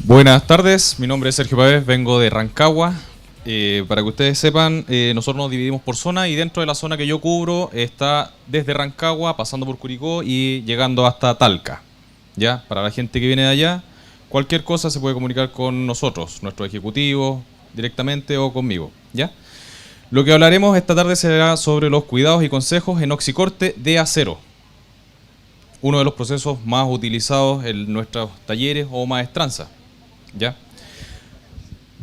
Buenas tardes, mi nombre es Sergio Pávez, vengo de Rancagua. Para que ustedes sepan, nosotros nos dividimos por zona y dentro de la zona que yo cubro está desde Rancagua, pasando por Curicó y llegando hasta Talca. ¿Ya? Para la gente que viene de allá, cualquier cosa se puede comunicar con nosotros, nuestros ejecutivos, directamente o conmigo. ¿Ya? Lo que hablaremos esta tarde será sobre los cuidados y consejos en oxicorte de acero. Uno de los procesos más utilizados en nuestros talleres o maestranzas. ¿Ya?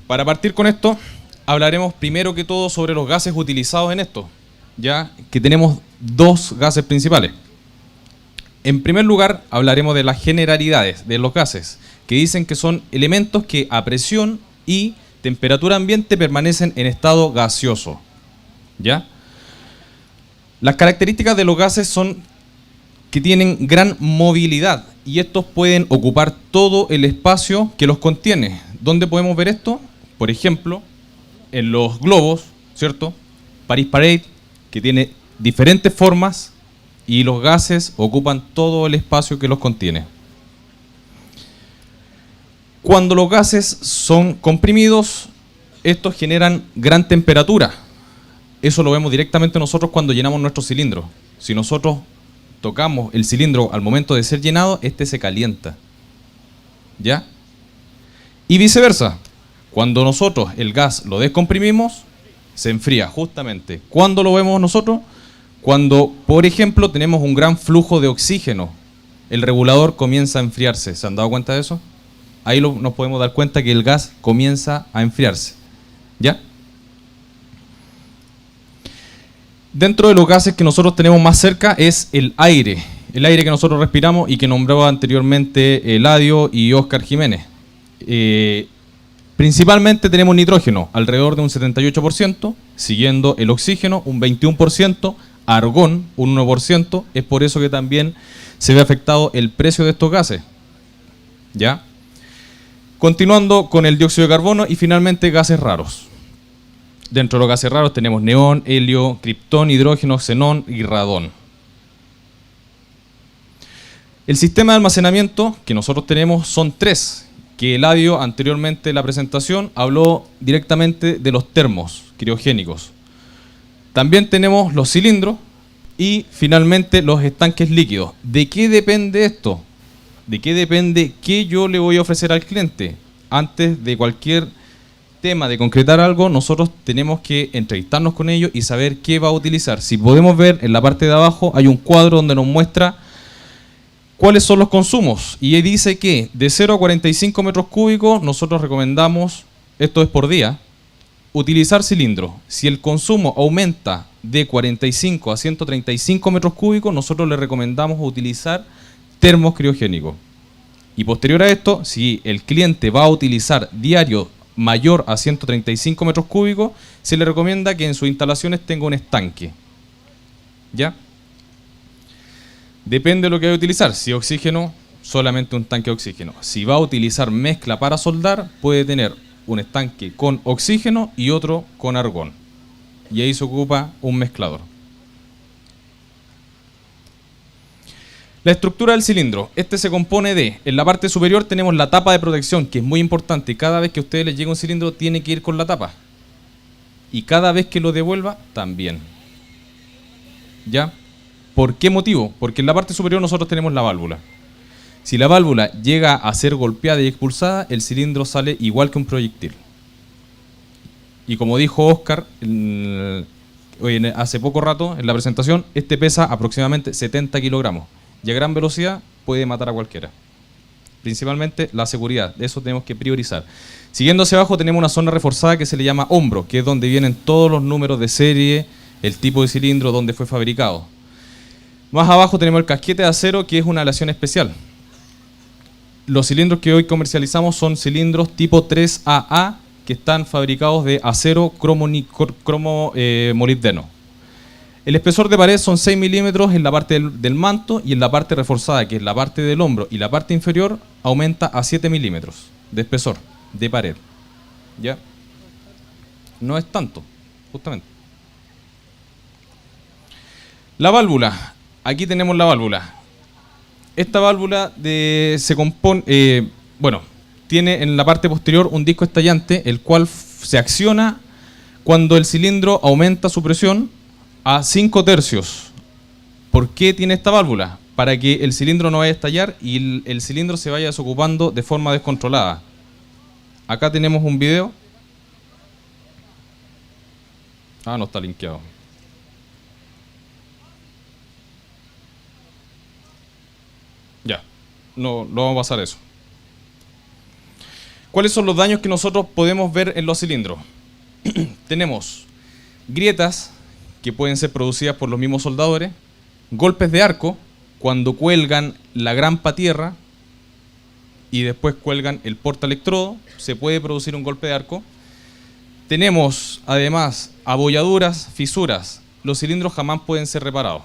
Para partir con esto, hablaremos primero que todo sobre los gases utilizados en esto, ya que tenemos dos gases principales. En primer lugar, hablaremos de las generalidades de los gases, que dicen que son elementos que a presión y temperatura ambiente permanecen en estado gaseoso. ¿Ya? Las características de los gases son que tienen gran movilidad y estos pueden ocupar todo el espacio que los contiene. ¿Dónde podemos ver esto? Por ejemplo, en los globos, ¿cierto? Paris Parade, que tiene diferentes formas y los gases ocupan todo el espacio que los contiene. Cuando los gases son comprimidos, estos generan gran temperatura. Eso lo vemos directamente nosotros cuando llenamos nuestro cilindro. Si nosotros tocamos el cilindro al momento de ser llenado, este se calienta. ¿Ya? Y viceversa. Cuando nosotros el gas lo descomprimimos, se enfría justamente. ¿Cuándo lo vemos nosotros? Cuando, por ejemplo, tenemos un gran flujo de oxígeno. El regulador comienza a enfriarse. ¿Se han dado cuenta de eso? Ahí nos podemos dar cuenta que el gas comienza a enfriarse. ¿Ya? Dentro de los gases que nosotros tenemos más cerca es el aire que nosotros respiramos y que nombraba anteriormente Eladio y Óscar Jiménez. Principalmente tenemos nitrógeno, alrededor de un 78%, siguiendo el oxígeno, un 21%, argón, un 1%, es por eso que también se ve afectado el precio de estos gases. ¿Ya? Continuando con el dióxido de carbono y finalmente gases raros. Dentro de los gases raros tenemos neón, helio, criptón, hidrógeno, xenón y radón. El sistema de almacenamiento que nosotros tenemos son tres, que Eladio anteriormente en la presentación habló directamente de los termos criogénicos. También tenemos los cilindros y finalmente los estanques líquidos. ¿De qué depende esto? ¿De qué depende qué yo le voy a ofrecer al cliente? Antes de cualquier tema de concretar algo, nosotros tenemos que entrevistarnos con ellos y saber qué va a utilizar. Si podemos ver en la parte de abajo hay un cuadro donde nos muestra cuáles son los consumos y dice que de 0 a 45 metros cúbicos nosotros recomendamos, esto es por día, utilizar cilindros. Si el consumo aumenta de 45 a 135 metros cúbicos, nosotros le recomendamos utilizar termos criogénicos. Y posterior a esto, si el cliente va a utilizar diario mayor a 135 metros cúbicos, se le recomienda que en sus instalaciones tenga un estanque. ¿Ya? Depende de lo que vaya a utilizar. Si oxígeno, solamente un tanque de oxígeno. Si va a utilizar mezcla para soldar, puede tener un estanque con oxígeno y otro con argón. Y ahí se ocupa un mezclador. La estructura del cilindro. Este se compone de, en la parte superior tenemos la tapa de protección, que es muy importante. Cada vez que a ustedes les llega un cilindro, tiene que ir con la tapa. Y cada vez que lo devuelva, también. ¿Ya? ¿Por qué motivo? Porque en la parte superior nosotros tenemos la válvula. Si la válvula llega a ser golpeada y expulsada, el cilindro sale igual que un proyectil. Y como dijo Óscar hace poco rato en la presentación, este pesa aproximadamente 70 kilogramos. Y a gran velocidad puede matar a cualquiera. Principalmente la seguridad, de eso tenemos que priorizar. Siguiendo hacia abajo tenemos una zona reforzada que se le llama hombro, que es donde vienen todos los números de serie, el tipo de cilindro, donde fue fabricado. Más abajo tenemos el casquete de acero, que es una aleación especial. Los cilindros que hoy comercializamos son cilindros tipo 3AA, que están fabricados de acero molibdeno. El espesor de pared son 6 milímetros en la parte del manto y en la parte reforzada, que es la parte del hombro y la parte inferior, aumenta a 7 milímetros de espesor de pared. ¿Ya? No es tanto, justamente. La válvula. Aquí tenemos la válvula. Esta válvula se compone, tiene en la parte posterior un disco estallante, el cual se acciona cuando el cilindro aumenta su presión a 5/3. ¿Por qué tiene esta válvula? Para que el cilindro no vaya a estallar y el cilindro se vaya desocupando de forma descontrolada. Acá tenemos un video. Ah, no está linkeado. Ya, no vamos a pasar eso. ¿Cuáles son los daños que nosotros podemos ver en los cilindros? Tenemos grietas que pueden ser producidas por los mismos soldadores, golpes de arco cuando cuelgan la grampa tierra y después cuelgan el portaelectrodo, se puede producir un golpe de arco. Tenemos además abolladuras, fisuras. Los cilindros jamás pueden ser reparados.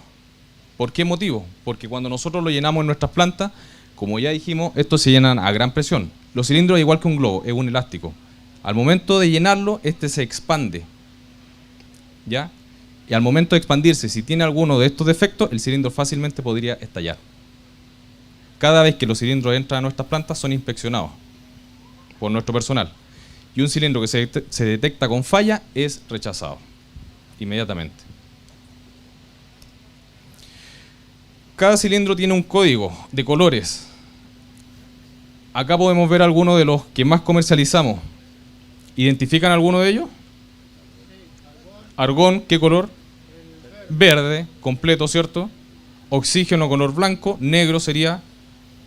¿Por qué motivo? Porque cuando nosotros lo llenamos en nuestras plantas, como ya dijimos, estos se llenan a gran presión. Los cilindros, igual que un globo, es un elástico. Al momento de llenarlo, este se expande, ¿ya? Y al momento de expandirse, si tiene alguno de estos defectos, el cilindro fácilmente podría estallar. Cada vez que los cilindros entran a nuestras plantas, son inspeccionados por nuestro personal. Y un cilindro que se detecta con falla es rechazado inmediatamente. Cada cilindro tiene un código de colores. Acá podemos ver algunos de los que más comercializamos. ¿Identifican alguno de ellos? Argón, ¿qué color? Verde, completo, ¿cierto? Oxígeno, color blanco. Negro sería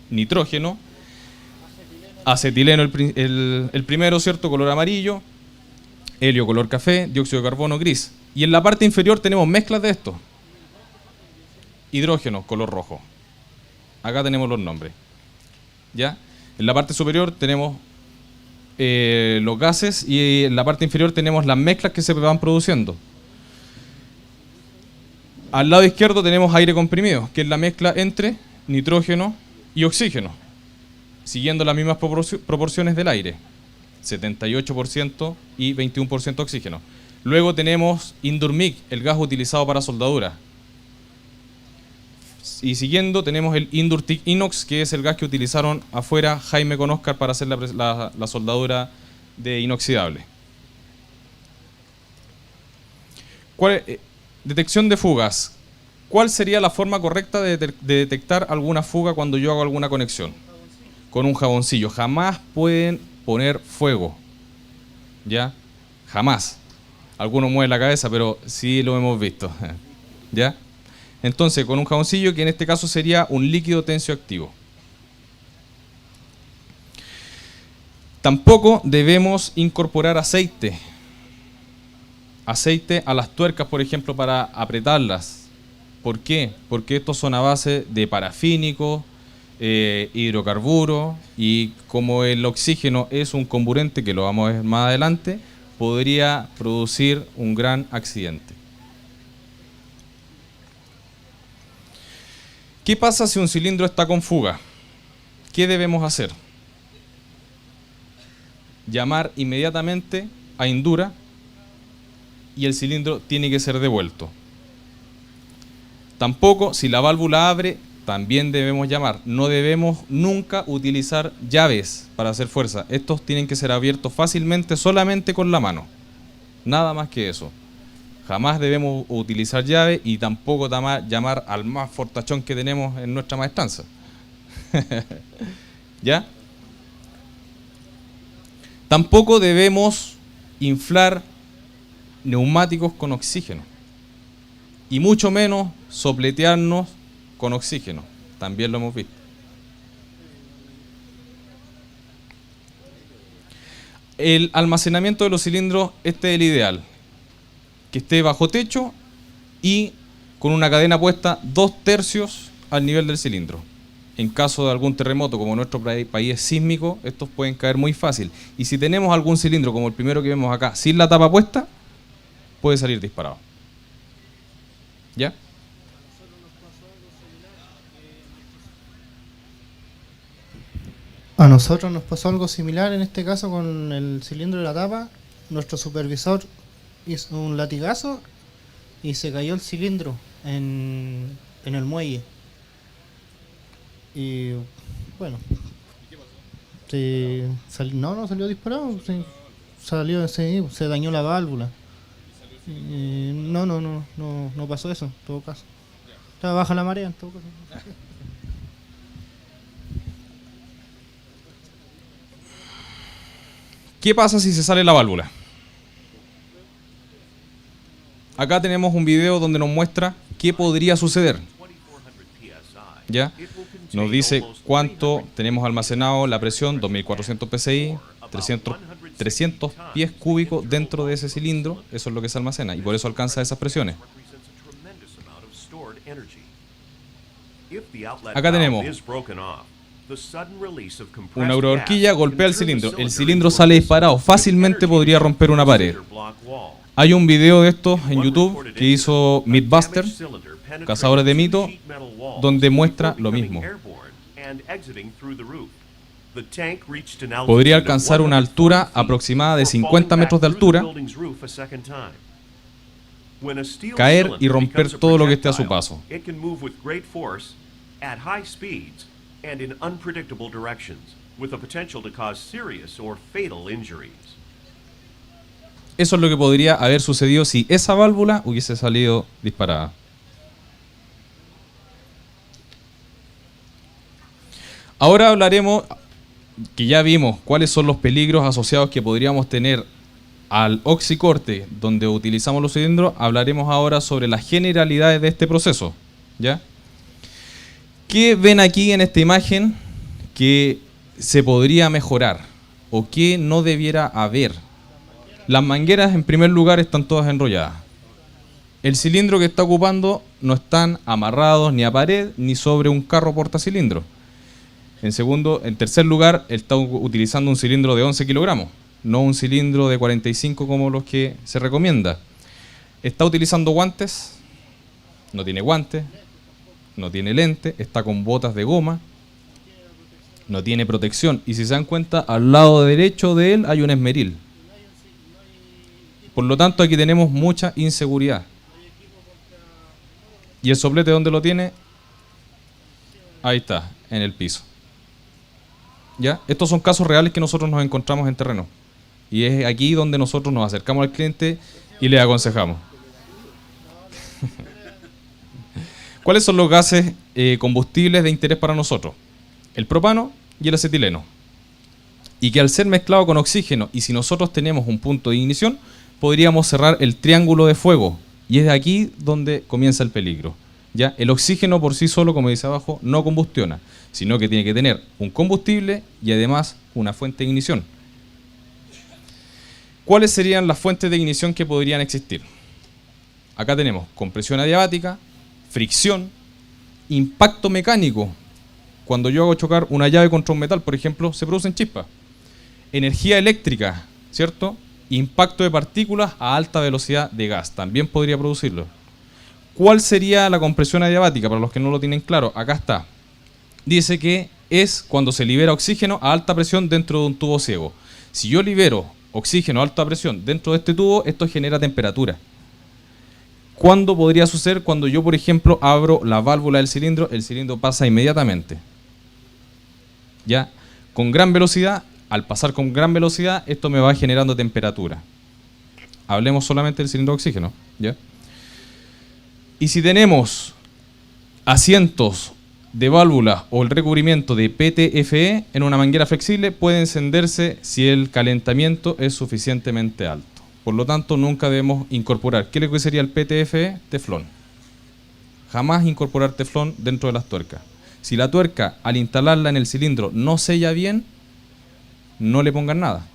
nitrógeno. Acetileno, el primero, ¿cierto? Color amarillo. Helio, color café. Dióxido de carbono, gris. Y en la parte inferior tenemos mezclas de estos. Hidrógeno, color rojo. Acá tenemos los nombres. ¿Ya? En la parte superior tenemos los gases y en la parte inferior tenemos las mezclas que se van produciendo. Al lado izquierdo tenemos aire comprimido, que es la mezcla entre nitrógeno y oxígeno, siguiendo las mismas proporciones del aire, 78% y 21% oxígeno. Luego tenemos Indurmic, el gas utilizado para soldadura. Y siguiendo tenemos el Indurtic Inox, que es el gas que utilizaron afuera Jaime con Oscar para hacer la soldadura de inoxidable. Detección de fugas. ¿Cuál sería la forma correcta de detectar alguna fuga cuando yo hago alguna conexión? Con un jaboncillo. Jamás pueden poner fuego. ¿Ya? Jamás. Algunos mueven la cabeza, pero sí lo hemos visto. ¿Ya? Entonces, con un jaboncillo, que en este caso sería un líquido tensioactivo. Tampoco debemos incorporar aceite. Aceite a las tuercas, por ejemplo, para apretarlas. ¿Por qué? Porque estos son a base de parafínico, hidrocarburo, y como el oxígeno es un comburente, que lo vamos a ver más adelante, podría producir un gran accidente. ¿Qué pasa si un cilindro está con fuga? ¿Qué debemos hacer? Llamar inmediatamente a Indura y el cilindro tiene que ser devuelto. Tampoco, si la válvula abre, también debemos llamar. No debemos nunca utilizar llaves para hacer fuerza. Estos tienen que ser abiertos fácilmente solamente con la mano. Nada más que eso. Jamás debemos utilizar llave y tampoco llamar al más fortachón que tenemos en nuestra maestranza. ¿Ya? Tampoco debemos inflar neumáticos con oxígeno. Y mucho menos sopletearnos con oxígeno. También lo hemos visto. El almacenamiento de los cilindros, este es el ideal. Que esté bajo techo y con una cadena puesta 2/3 al nivel del cilindro. En caso de algún terremoto, como nuestro país es sísmico, estos pueden caer muy fácil. Y si tenemos algún cilindro, como el primero que vemos acá, sin la tapa puesta, puede salir disparado. ¿Ya? A nosotros nos pasó algo similar en este caso con el cilindro de la tapa. Nuestro supervisor hizo un latigazo y se cayó el cilindro en el muelle. Y bueno, No salió disparado, se dañó la válvula. No pasó eso, en todo caso. Estaba baja la marea, en todo caso. ¿Qué pasa si se sale la válvula? Acá tenemos un video donde nos muestra qué podría suceder. ¿Ya? Nos dice cuánto tenemos almacenado, la presión, 2400 psi, 300 pies cúbicos dentro de ese cilindro, eso es lo que se almacena y por eso alcanza esas presiones. Acá tenemos una eurohorquilla, golpea el cilindro sale disparado, fácilmente podría romper una pared. Hay un video de esto en YouTube que hizo Mythbuster, Cazadores de Mitos, donde muestra lo mismo. Podría alcanzar una altura aproximada de 50 metros de altura, caer y romper todo lo que esté a su paso. Eso es lo que podría haber sucedido si esa válvula hubiese salido disparada. Ahora hablaremos, que ya vimos cuáles son los peligros asociados que podríamos tener al oxicorte donde utilizamos los cilindros. Hablaremos ahora sobre las generalidades de este proceso, ¿ya? ¿Qué ven aquí en esta imagen que se podría mejorar o que no debiera haber? Las mangueras en primer lugar están todas enrolladas. El cilindro que está ocupando no están amarrados ni a pared ni sobre un carro portacilindros. En tercer lugar, está utilizando un cilindro de 11 kilogramos, no un cilindro de 45 como los que se recomienda. Está utilizando guantes, no tiene guantes, no tiene lente, está con botas de goma, no tiene protección. Y si se dan cuenta, al lado derecho de él hay un esmeril. Por lo tanto, aquí tenemos mucha inseguridad. ¿Y el soplete dónde lo tiene? Ahí está, en el piso. ¿Ya? Estos son casos reales que nosotros nos encontramos en terreno. Y es aquí donde nosotros nos acercamos al cliente y le aconsejamos. ¿Cuáles son los gases combustibles de interés para nosotros? El propano y el acetileno. Y que al ser mezclado con oxígeno, y si nosotros tenemos un punto de ignición, podríamos cerrar el triángulo de fuego. Y es aquí donde comienza el peligro. ¿Ya? El oxígeno por sí solo, como dice abajo, no combustiona, sino que tiene que tener un combustible y además una fuente de ignición. ¿Cuáles serían las fuentes de ignición que podrían existir? Acá tenemos compresión adiabática, fricción, impacto mecánico. Cuando yo hago chocar una llave contra un metal, por ejemplo, se producen chispas. Energía eléctrica, ¿cierto? Impacto de partículas a alta velocidad de gas, también podría producirlo. ¿Cuál sería la compresión adiabática? Para los que no lo tienen claro, acá está. Dice que es cuando se libera oxígeno a alta presión dentro de un tubo ciego. Si yo libero oxígeno a alta presión dentro de este tubo, esto genera temperatura. ¿Cuándo podría suceder? Cuando yo, por ejemplo, abro la válvula del cilindro, el cilindro pasa inmediatamente. ¿Ya? Con gran velocidad, al pasar con gran velocidad, esto me va generando temperatura. Hablemos solamente del cilindro de oxígeno, ¿ya? Y si tenemos asientos de válvula o el recubrimiento de PTFE en una manguera flexible, puede encenderse si el calentamiento es suficientemente alto. Por lo tanto, nunca debemos incorporar. ¿Qué es lo que sería el PTFE? Teflón. Jamás incorporar teflón dentro de las tuercas. Si la tuerca, al instalarla en el cilindro, no sella bien, no le pongan nada.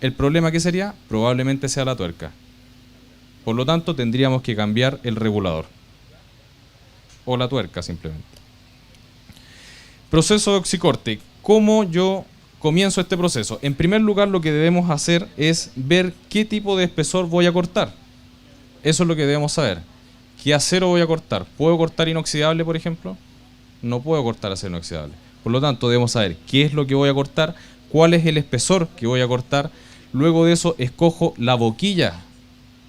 ¿El problema qué sería? Probablemente sea la tuerca. Por lo tanto, tendríamos que cambiar el regulador. O la tuerca, simplemente. Proceso de oxicorte. ¿Cómo yo comienzo este proceso? En primer lugar, lo que debemos hacer es ver qué tipo de espesor voy a cortar. Eso es lo que debemos saber. ¿Qué acero voy a cortar? ¿Puedo cortar inoxidable, por ejemplo? No puedo cortar acero inoxidable. Por lo tanto, debemos saber qué es lo que voy a cortar, cuál es el espesor que voy a cortar. Luego de eso, escojo la boquilla,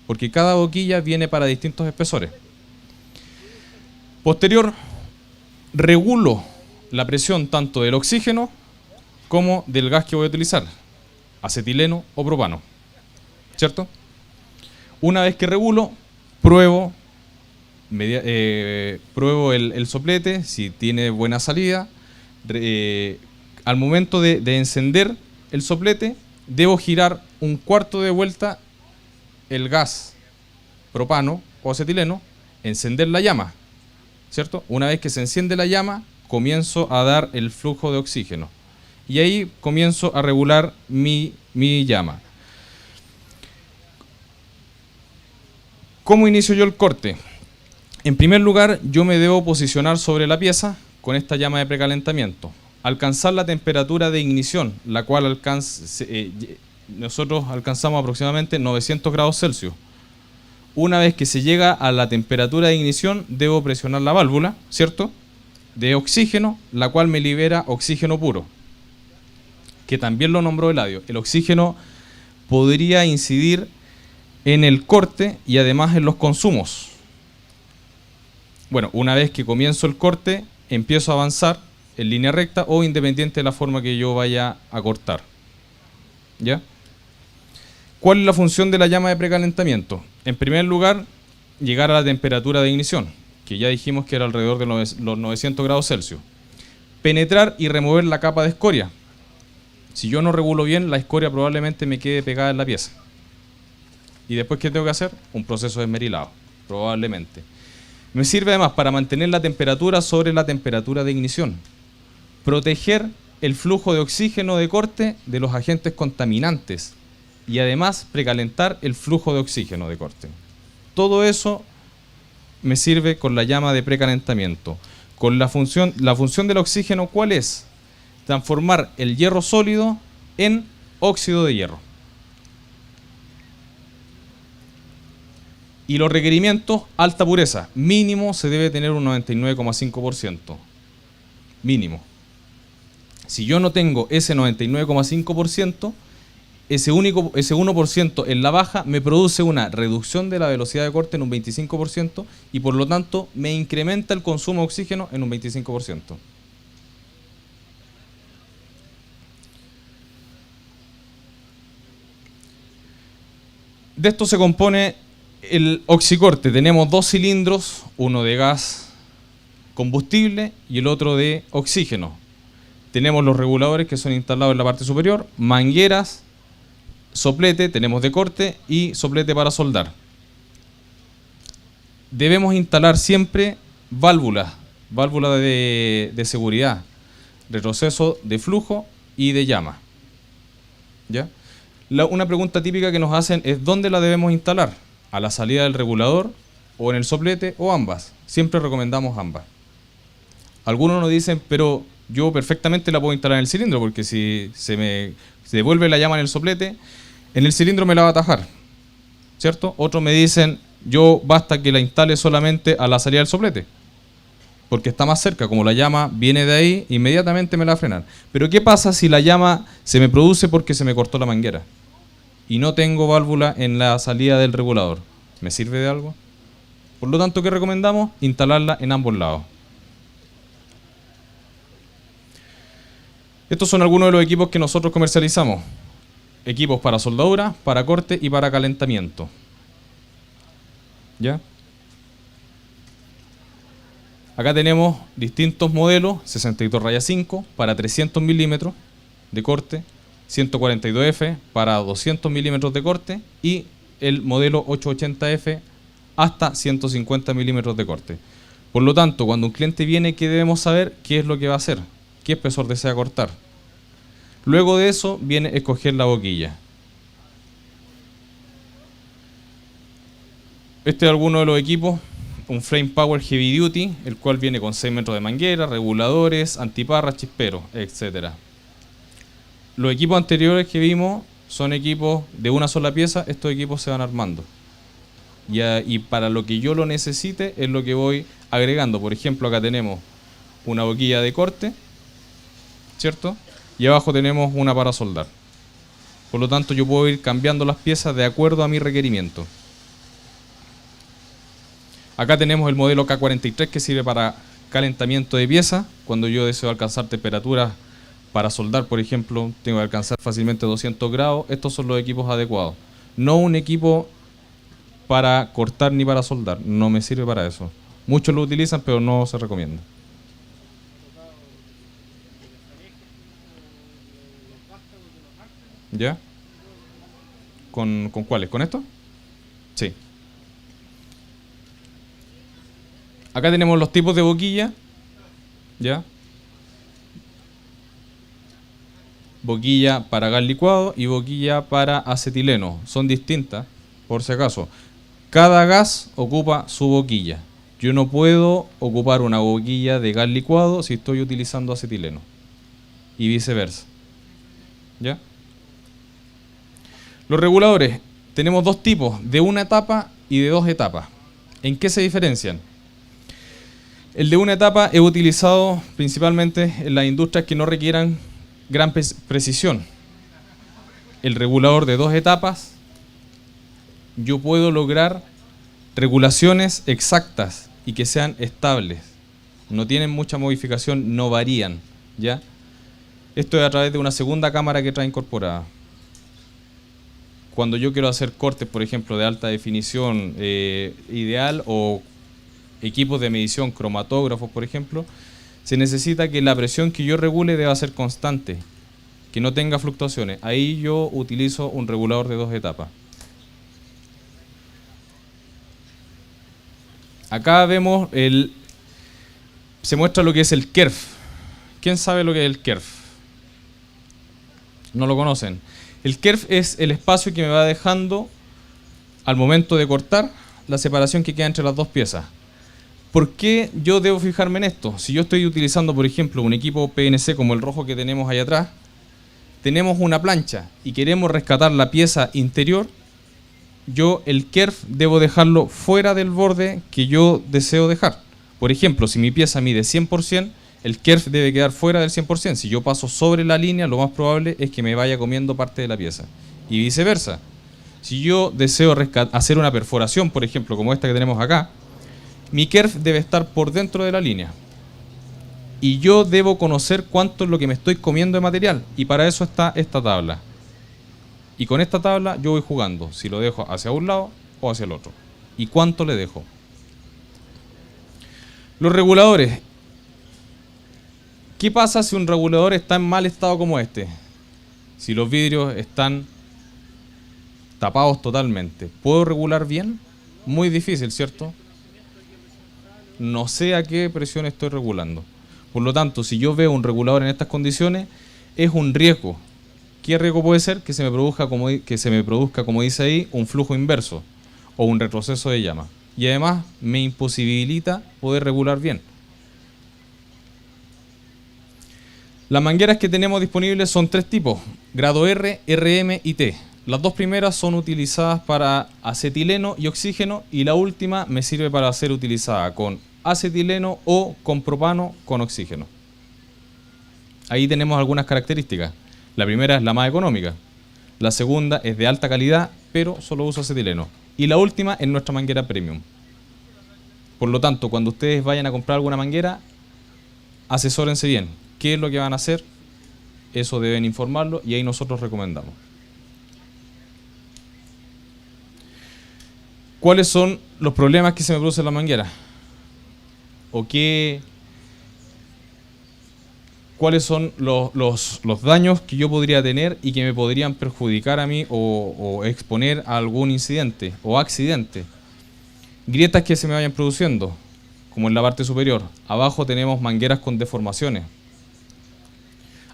porque cada boquilla viene para distintos espesores. Posterior, regulo la presión tanto del oxígeno como del gas que voy a utilizar, acetileno o propano, ¿cierto? Una vez que regulo, pruebo el soplete, si tiene buena salida. Al momento de encender el soplete, debo girar un cuarto de vuelta el gas propano o acetileno, encender la llama, ¿cierto? Una vez que se enciende la llama, comienzo a dar el flujo de oxígeno y ahí comienzo a regular mi llama. ¿Cómo inicio yo el corte? En primer lugar, yo me debo posicionar sobre la pieza con esta llama de precalentamiento. Alcanzar la temperatura de ignición, la cual nosotros alcanzamos aproximadamente 900 grados Celsius. Una vez que se llega a la temperatura de ignición, debo presionar la válvula, ¿cierto?, de oxígeno, la cual me libera oxígeno puro, que también lo nombró Eladio. El oxígeno podría incidir en el corte y además en los consumos. Bueno, una vez que comienzo el corte, empiezo a avanzar en línea recta o independiente de la forma que yo vaya a cortar. ¿Ya? ¿Cuál es la función de la llama de precalentamiento? En primer lugar, llegar a la temperatura de ignición, que ya dijimos que era alrededor de los 900 grados Celsius. Penetrar y remover la capa de escoria. Si yo no regulo bien, la escoria probablemente me quede pegada en la pieza. ¿Y después qué tengo que hacer? Un proceso de esmerilado, probablemente. Me sirve además para mantener la temperatura sobre la temperatura de ignición. Proteger el flujo de oxígeno de corte de los agentes contaminantes. Y además precalentar el flujo de oxígeno de corte. Todo eso me sirve con la llama de precalentamiento. Con la función del oxígeno, ¿cuál es? Transformar el hierro sólido en óxido de hierro. Y los requerimientos, alta pureza. Mínimo se debe tener un 99,5%. Mínimo. Si yo no tengo ese 99,5%, ese 1% en la baja me produce una reducción de la velocidad de corte en un 25% y por lo tanto me incrementa el consumo de oxígeno en un 25%. De esto se compone el oxicorte. Tenemos dos cilindros, uno de gas combustible y el otro de oxígeno. Tenemos los reguladores que son instalados en la parte superior, mangueras, soplete, tenemos de corte y soplete para soldar. Debemos instalar siempre válvulas de seguridad, retroceso de flujo y de llama. ¿Ya? Una pregunta típica que nos hacen es ¿dónde la debemos instalar? ¿A la salida del regulador o en el soplete o ambas? Siempre recomendamos ambas. Algunos nos dicen, pero yo perfectamente la puedo instalar en el cilindro porque si se devuelve la llama en el soplete, en el cilindro me la va a atajar, ¿cierto? Otros me dicen, yo basta que la instale solamente a la salida del soplete, porque está más cerca, como la llama viene de ahí, inmediatamente me la va a frenar. Pero ¿qué pasa si la llama se me produce porque se me cortó la manguera? Y no tengo válvula en la salida del regulador. ¿Me sirve de algo? Por lo tanto, ¿qué recomendamos? Instalarla en ambos lados. Estos son algunos de los equipos que nosotros comercializamos. Equipos para soldadura, para corte y para calentamiento. ¿Ya? Acá tenemos distintos modelos, 62/5 para 300 milímetros de corte, 142F para 200 milímetros de corte y el modelo 880F hasta 150 milímetros de corte. Por lo tanto, cuando un cliente viene, ¿qué debemos saber? ¿Qué es lo que va a hacer? ¿Qué espesor desea cortar? Luego de eso viene escoger la boquilla. Este es alguno de los equipos, un Frame Power Heavy Duty, el cual viene con 6 metros de manguera, reguladores, antiparras, chisperos, etc. Los equipos anteriores que vimos son equipos de una sola pieza, estos equipos se van armando. Y para lo que yo lo necesite es lo que voy agregando. Por ejemplo, acá tenemos una boquilla de corte, ¿cierto? Y abajo tenemos una para soldar. Por lo tanto, yo puedo ir cambiando las piezas de acuerdo a mi requerimiento. Acá tenemos el modelo K43 que sirve para calentamiento de piezas, cuando yo deseo alcanzar temperaturas Para soldar, por ejemplo, tengo que alcanzar fácilmente 200 grados. Estos son los equipos adecuados. No un equipo para cortar ni para soldar. No me sirve para eso. Muchos lo utilizan, pero no se recomienda. ¿Ya? ¿Con cuáles? ¿Con esto? Sí. Acá tenemos los tipos de boquilla. ¿Ya? Boquilla para gas licuado y boquilla para acetileno. Son distintas, por si acaso. Cada gas ocupa su boquilla. Yo no puedo ocupar una boquilla de gas licuado si estoy utilizando acetileno. Y viceversa. ¿Ya? Los reguladores. Tenemos dos tipos, de una etapa y de dos etapas. ¿En qué se diferencian? El de una etapa es utilizado principalmente en las industrias que no requieran gran precisión. El regulador de dos etapas, yo puedo lograr regulaciones exactas y que sean estables. No tienen mucha modificación, no varían, ¿ya? Esto es a través de una segunda cámara que trae incorporada. Cuando yo quiero hacer cortes, por ejemplo, de alta definición ideal o equipos de medición, cromatógrafos, por ejemplo, se necesita que la presión que yo regule deba ser constante, que no tenga fluctuaciones. Ahí yo utilizo un regulador de dos etapas. Acá vemos se muestra lo que es el kerf. ¿Quién sabe lo que es el kerf? ¿No lo conocen? El kerf es el espacio que me va dejando al momento de cortar la separación que queda entre las dos piezas. ¿Por qué yo debo fijarme en esto? Si yo estoy utilizando, por ejemplo, un equipo PNC como el rojo que tenemos ahí atrás, tenemos una plancha y queremos rescatar la pieza interior, yo el kerf debo dejarlo fuera del borde que yo deseo dejar. Por ejemplo, si mi pieza mide 100%, el kerf debe quedar fuera del 100%. Si yo paso sobre la línea, lo más probable es que me vaya comiendo parte de la pieza. Y viceversa. Si yo deseo hacer una perforación, por ejemplo, como esta que tenemos acá, mi kerf debe estar por dentro de la línea. Y yo debo conocer cuánto es lo que me estoy comiendo de material. Y para eso está esta tabla. Y con esta tabla yo voy jugando. Si lo dejo hacia un lado o hacia el otro. ¿Y cuánto le dejo? Los reguladores. ¿Qué pasa si un regulador está en mal estado como este? Si los vidrios están tapados totalmente. ¿Puedo regular bien? Muy difícil, ¿cierto? No sé a qué presión estoy regulando. Por lo tanto, si yo veo un regulador en estas condiciones, es un riesgo. ¿Qué riesgo puede ser? Que se me produzca, como dice ahí, un flujo inverso o un retroceso de llama. Y además me imposibilita poder regular bien. Las mangueras que tenemos disponibles son tres tipos, grado R, RM y T. Las dos primeras son utilizadas para acetileno y oxígeno y la última me sirve para ser utilizada con acetileno o con propano con oxígeno. Ahí tenemos algunas características. La primera es la más económica, la segunda es de alta calidad pero solo usa acetileno y la última es nuestra manguera premium. Por lo tanto, cuando ustedes vayan a comprar alguna manguera, asesórense bien. ¿Qué es lo que van a hacer? Eso deben informarlo y ahí nosotros recomendamos. ¿Cuáles son los problemas que se me producen en la manguera? ¿O cuáles son los daños que yo podría tener y que me podrían perjudicar a mí o exponer a algún incidente o accidente? Grietas que se me vayan produciendo, como en la parte superior. Abajo tenemos mangueras con deformaciones.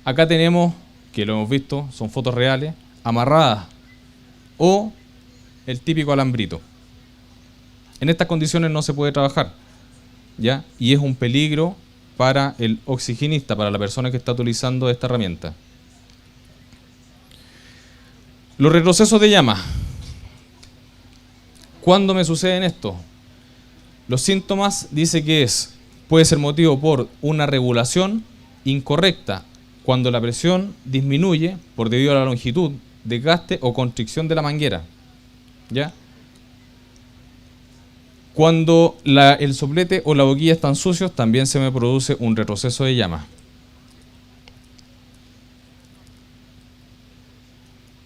Acá tenemos, que lo hemos visto, son fotos reales, amarradas o el típico alambrito. En estas condiciones no se puede trabajar, ¿ya? Y es un peligro para el oxigenista, para la persona que está utilizando esta herramienta. Los retrocesos de llama. ¿Cuándo me suceden esto? Los síntomas dice que puede ser motivo por una regulación incorrecta, cuando la presión disminuye por debido a la longitud, desgaste o constricción de la manguera, ¿ya? Cuando el soplete o la boquilla están sucios, también se me produce un retroceso de llama.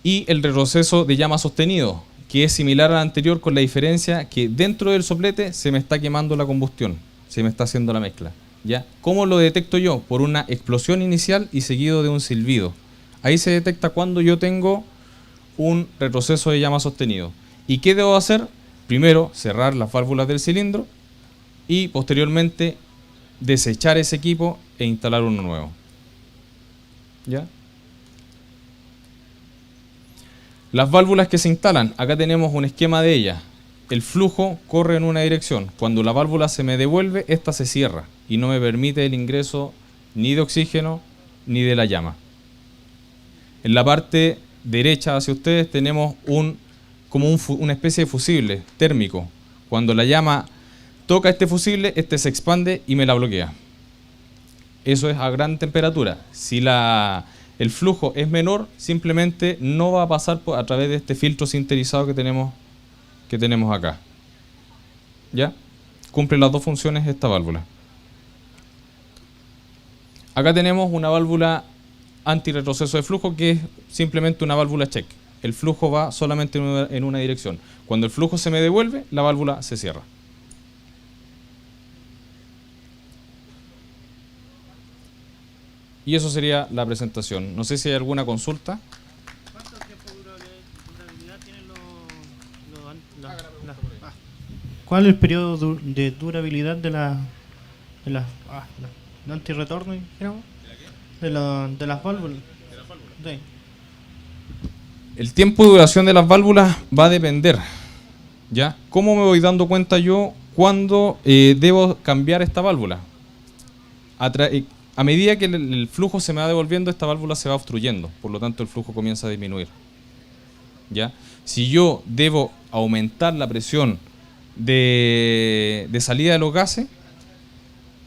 y el retroceso de llama sostenido, que es similar al anterior con la diferencia que dentro del soplete se me está quemando la combustión, se me está haciendo la mezcla. ¿Ya? ¿Cómo lo detecto yo? Por una explosión inicial y seguido de un silbido. Ahí se detecta cuando yo tengo un retroceso de llama sostenido. ¿Y qué debo hacer? Primero, cerrar las válvulas del cilindro y posteriormente desechar ese equipo e instalar uno nuevo. ¿Ya? Las válvulas que se instalan, acá tenemos un esquema de ellas. El flujo corre en una dirección. Cuando la válvula se me devuelve, esta se cierra y no me permite el ingreso ni de oxígeno ni de la llama. En la parte derecha hacia ustedes tenemos una especie de fusible térmico. Cuando la llama toca este fusible, este se expande y me la bloquea. Eso es a gran temperatura. Si el flujo es menor, simplemente no va a pasar a través de este filtro sinterizado que tenemos acá. ¿Ya? Cumple las dos funciones esta válvula. Acá tenemos una válvula antirretroceso de flujo que es simplemente una válvula check. El flujo va solamente en una dirección. Cuando el flujo se me devuelve, la válvula se cierra. Y eso sería la presentación. No sé si hay alguna consulta. ¿Cuánto tiempo de durabilidad tienen ¿Cuál es el periodo de durabilidad de la antirretorno, digamos? ¿De las válvulas? Sí. El tiempo de duración de las válvulas va a depender. ¿Ya? ¿Cómo me voy dando cuenta yo cuándo debo cambiar esta válvula? A medida que el flujo se me va devolviendo, esta válvula se va obstruyendo, por lo tanto el flujo comienza a disminuir. ¿Ya? Si yo debo aumentar la presión de salida de los gases,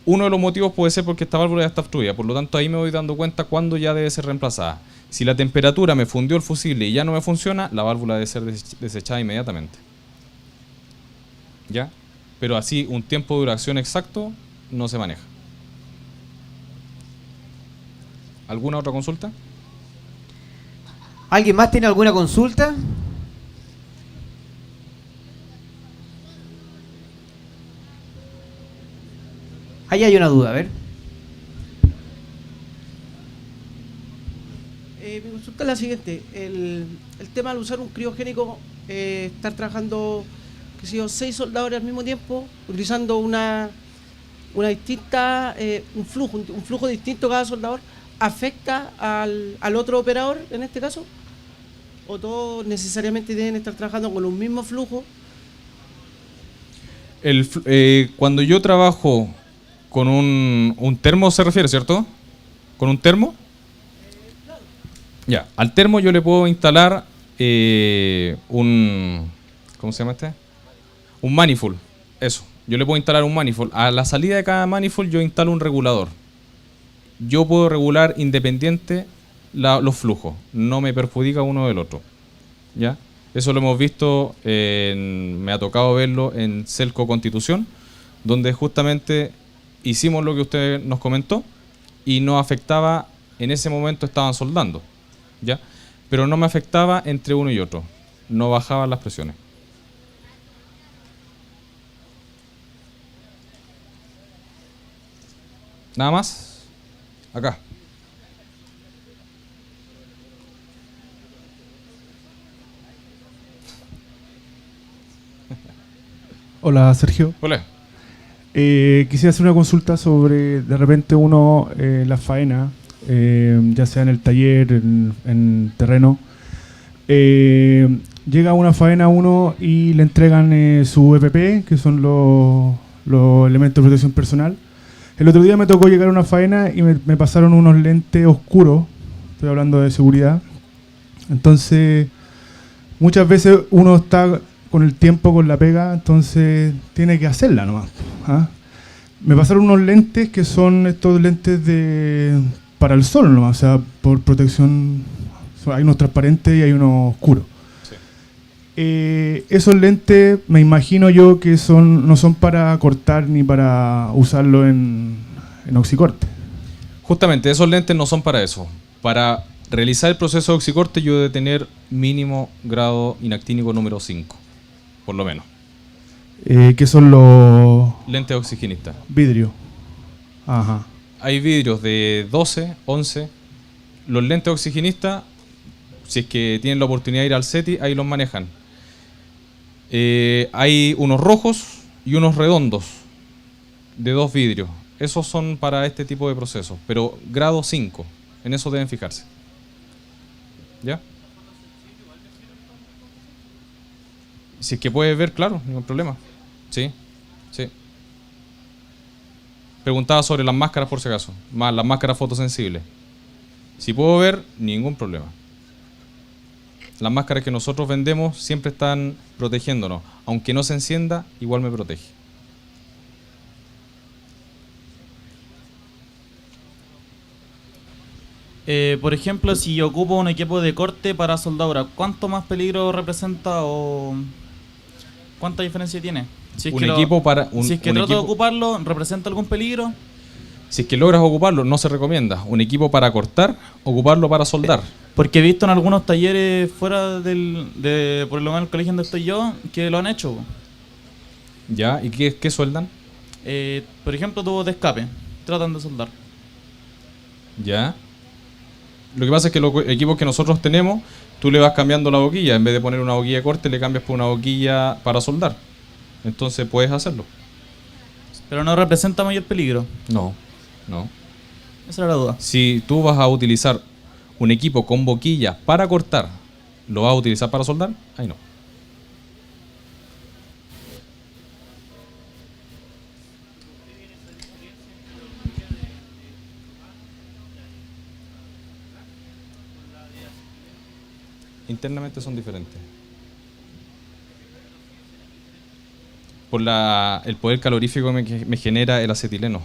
uno de los motivos puede ser porque esta válvula ya está obstruida, por lo tanto ahí me voy dando cuenta cuándo ya debe ser reemplazada. Si la temperatura me fundió el fusible y ya no me funciona, la válvula debe ser desechada inmediatamente. ¿Ya? Pero así un tiempo de duración exacto no se maneja. ¿Alguna otra consulta? ¿Alguien más tiene alguna consulta? Ahí hay una duda, a ver. Mi consulta es la siguiente. El tema al usar un criogénico, estar trabajando, qué sé yo, 6 soldadores al mismo tiempo, utilizando una distinta, un flujo distinto cada soldador, ¿afecta al otro operador en este caso? ¿O todos necesariamente deben estar trabajando con un mismo flujo? Cuando yo trabajo con un termo, se refiere, ¿cierto? ¿Con un termo? Ya, al termo yo le puedo instalar ¿cómo se llama este? Un manifold, eso. Yo le puedo instalar un manifold. A la salida de cada manifold yo instalo un regulador. Yo puedo regular independiente los flujos, no me perjudica uno del otro. ¿Ya? Eso lo hemos visto, me ha tocado verlo en Celco Constitución, donde justamente hicimos lo que usted nos comentó y no afectaba, en ese momento estaban soldando, ¿ya? Pero no me afectaba entre uno y otro, no bajaban las presiones. ¿Nada más? Acá. Hola, Sergio. Hola. Quisiera hacer una consulta sobre, de repente uno, la faena, ya sea en el taller, en terreno, llega a una faena a uno y le entregan su EPP, que son los elementos de protección personal. El otro día me tocó llegar a una faena y me pasaron unos lentes oscuros, estoy hablando de seguridad. Entonces, muchas veces uno está con el tiempo, con la pega, entonces tiene que hacerla nomás. ¿Ah? Me pasaron unos lentes que son estos lentes para el sol nomás, o sea, por protección. Hay unos transparentes y hay unos oscuros. Sí. Esos lentes me imagino yo que no son para cortar ni para usarlo en oxicorte. Justamente, esos lentes no son para eso. Para realizar el proceso de oxicorte yo debo tener mínimo grado inactínico número 5, por lo menos. ¿Qué son los Lentes oxigenistas. vidrios? Ajá. Hay vidrios de 12, 11. Los lentes oxigenistas, si es que tienen la oportunidad de ir al SETI, ahí los manejan. Hay unos rojos y unos redondos de 2 vidrios. Esos son para este tipo de procesos, pero grado 5. En eso deben fijarse. ¿Ya? Si es que puedes ver, claro, ningún problema. Sí, sí. Preguntaba sobre las máscaras por si acaso, más las máscaras fotosensibles. Si puedo ver, ningún problema. Las máscaras que nosotros vendemos siempre están protegiéndonos. Aunque no se encienda, igual me protege. Por ejemplo, si yo ocupo un equipo de corte para soldadura, ¿cuánto más peligro representa o cuánta diferencia tiene? Si es Un que equipo para si es que un trato de equipo- ocuparlo, ¿representa algún peligro? Si es que logras ocuparlo, no se recomienda. Un equipo para cortar, ocuparlo para soldar. Porque he visto en algunos talleres fuera por lo menos el colegio donde estoy yo, que lo han hecho. ¿Ya? ¿Y qué sueldan? Por ejemplo, tubos de escape, tratan de soldar. ¿Ya? Lo que pasa es que los equipos que nosotros tenemos, tú le vas cambiando la boquilla. En vez de poner una boquilla de corte, le cambias por una boquilla para soldar. Entonces puedes hacerlo. Pero no representa mayor peligro. No, no. Esa era la duda. Si tú vas a utilizar un equipo con boquilla para cortar, ¿lo vas a utilizar para soldar? Ahí no. Internamente son diferentes. Por el poder calorífico que me genera el acetileno.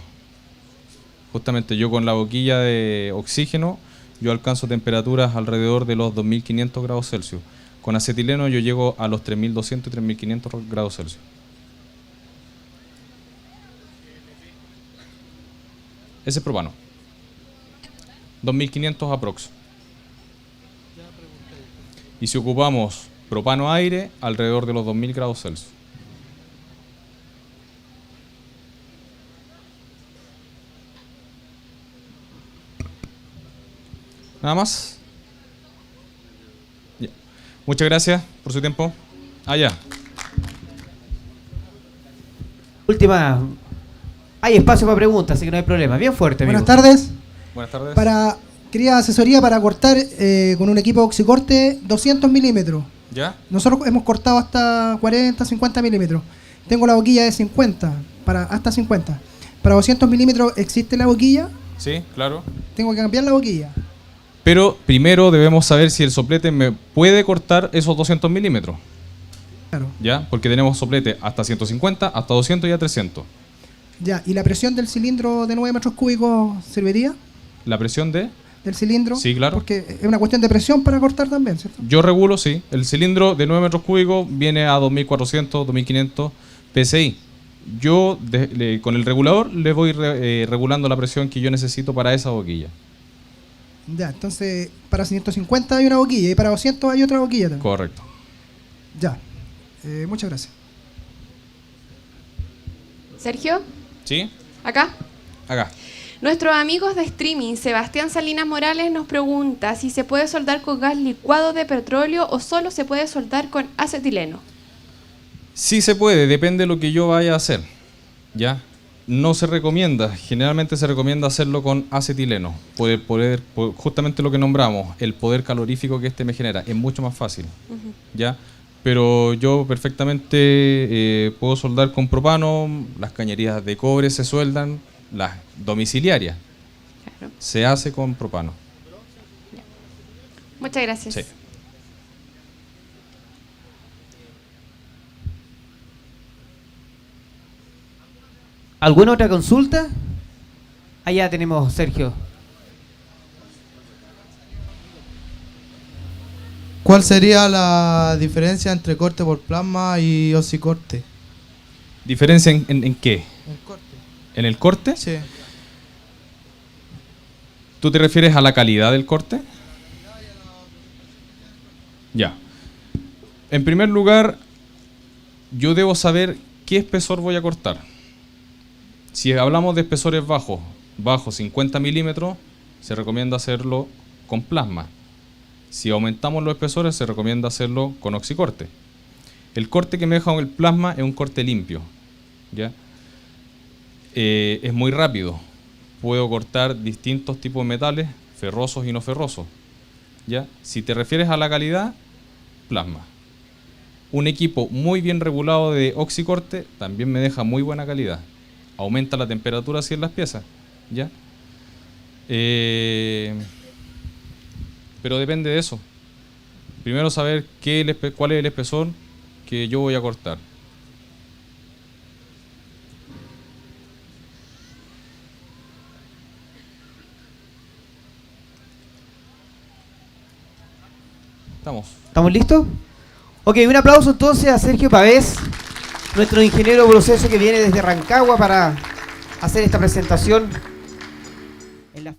Justamente yo con la boquilla de oxígeno, yo alcanzo temperaturas alrededor de los 2500 grados Celsius. Con acetileno yo llego a los 3200 y 3500 grados Celsius. Ese es propano. 2500 aprox. Y si ocupamos propano aire, alrededor de los 2000 grados Celsius. Nada más. Ya. Muchas gracias por su tiempo. Ya. Última. Hay espacio para preguntas, así que no hay problema. Bien fuerte, amigo. Buenas tardes. Buenas tardes. Quería asesoría para cortar con un equipo de oxicorte 200 milímetros. ¿Ya? Nosotros hemos cortado hasta 40, 50 milímetros. Tengo la boquilla de 50, hasta 50. Para 200 milímetros, ¿existe la boquilla? Sí, claro. Tengo que cambiar la boquilla. Pero primero debemos saber si el soplete me puede cortar esos 200 milímetros. Claro. ¿Ya? Porque tenemos soplete hasta 150, hasta 200 y a 300. Ya, ¿y la presión del cilindro de 9 metros cúbicos serviría? La presión ¿Del cilindro? Sí, claro. Porque es una cuestión de presión para cortar también, ¿cierto? Yo regulo, sí. El cilindro de 9 metros cúbicos viene a 2400, 2500 PSI. Yo con el regulador le voy regulando la presión que yo necesito para esa boquilla. Ya, entonces para 150 hay una boquilla y para 200 hay otra boquilla también. Correcto. Ya, muchas gracias. Sergio, ¿Sí? acá. Acá. Nuestros amigos de streaming, Sebastián Salinas Morales nos pregunta si se puede soldar con gas licuado de petróleo o solo se puede soldar con acetileno. Sí se puede, depende de lo que yo vaya a hacer. ¿Ya? No se recomienda, generalmente se recomienda hacerlo con acetileno. Justamente lo que nombramos, el poder calorífico que este me genera, es mucho más fácil. ¿Ya? Pero yo perfectamente puedo soldar con propano, las cañerías de cobre se sueldan, las domiciliarias Claro. se hace con propano. Muchas gracias. Sí. ¿Alguna otra consulta? Allá tenemos Sergio. ¿Cuál sería la diferencia entre corte por plasma y oxicorte? ¿Diferencia en qué? El corte. ¿En el corte? Sí. ¿Tú te refieres a la calidad del corte? Ya. En primer lugar, yo debo saber qué espesor voy a cortar. Si hablamos de espesores bajos, 50 milímetros, se recomienda hacerlo con plasma. Si aumentamos los espesores, se recomienda hacerlo con oxicorte. El corte que me deja el plasma es un corte limpio, ¿ya? Es muy rápido. Puedo cortar distintos tipos de metales, ferrosos y no ferrosos, ¿ya? Si te refieres a la calidad, plasma. Un equipo muy bien regulado de oxicorte también me deja muy buena calidad. Aumenta la temperatura así en las piezas, ¿ya? Pero depende de eso. Primero saber cuál es el espesor que yo voy a cortar. ¿Estamos listos? Ok, un aplauso entonces a Sergio Pavés, nuestro ingeniero proceso que viene desde Rancagua para hacer esta presentación en la